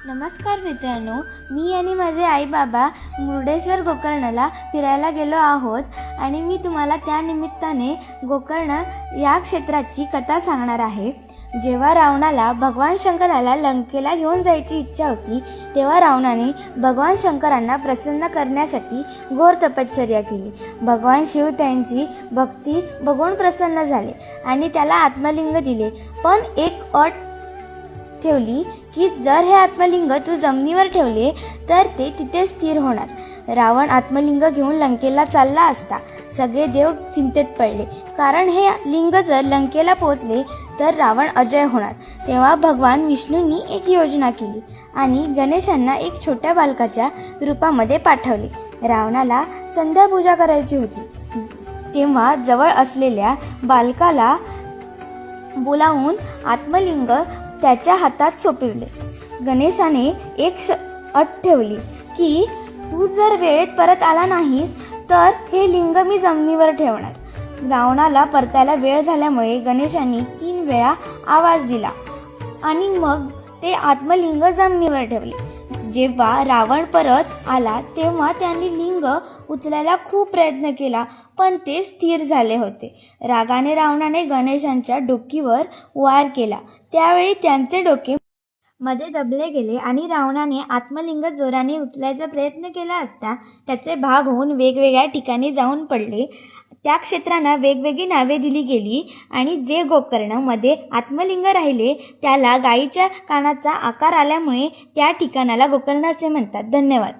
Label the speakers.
Speaker 1: नमस्कार मित्रांनो, मी आणि माझे आई बाबा मुर्डेश्वर गोकर्णला फिरायला गेलो आहोत आणि मी तुम्हाला त्या निमित्ताने गोकर्ण या क्षेत्राची कथा सांगणार आहे. जेव्हा रावणाला भगवान शंकराला लंकेला घेऊन जायची इच्छा होती, तेव्हा रावणाने भगवान शंकरांना प्रसन्न करण्यासाठी घोर तपश्चर्या केली. भगवान शिव त्यांची भक्ती बघून प्रसन्न झाले आणि त्याला आत्मलिंग दिले, पण एक अट ठेवली की जर हे आत्मलिंग तू जमिनीवर ठेवले तर ते तिथे स्थिर होणार. रावण आत्मलिंग घेऊन लंकेला चालला असता सगळे देव चिंतेत पडले, कारण हे लिंग जर लंकेला पोहोचले तर रावण अजय होणार. तेव्हा भगवान विष्णूंनी एक योजना केली आणि गणेशांना एक छोट्या बालकाच्या रूपामध्ये पाठवले. रावणाला संध्यापूजा करायची होती, तेव्हा जवळ असलेल्या बालकाला बोलावून आत्मलिंग त्याच्या हातात सोपविले. गणेशाने एक अट ठेवली की तू जर वेळेत परत आला नाहीस तर हे लिंग मी जमिनीवर ठेवणार. रावणाला परतायला वेळ झाल्यामुळे गणेशाने 3 वेळा आवाज दिला आणि मग ते आत्मलिंग जमिनीवर ठेवले. जेव्हा रावण परत आला तेव्हा त्यांनी लिंग उचलायला खूप प्रयत्न केला, पण ते स्थिर झाले होते. रागाने रावणाने गणेशांच्या डोकीवर वार केला. त्यावेळी त्यांचे डोके मध्ये दबले गेले आणि रावणाने आत्मलिंग जोराने उचलायचा प्रयत्न केला असता त्याचे भाग होऊन वेगवेगळ्या ठिकाणी जाऊन पडले. त्या क्षेत्रांना वेगवेगळी नावे दिली गेली आणि जे गोकर्ण मध्ये आत्मलिंग राहिले त्याला गायीच्या कानाचा आकार आल्यामुळे त्या ठिकाणाला गोकर्ण असे म्हणतात. धन्यवाद.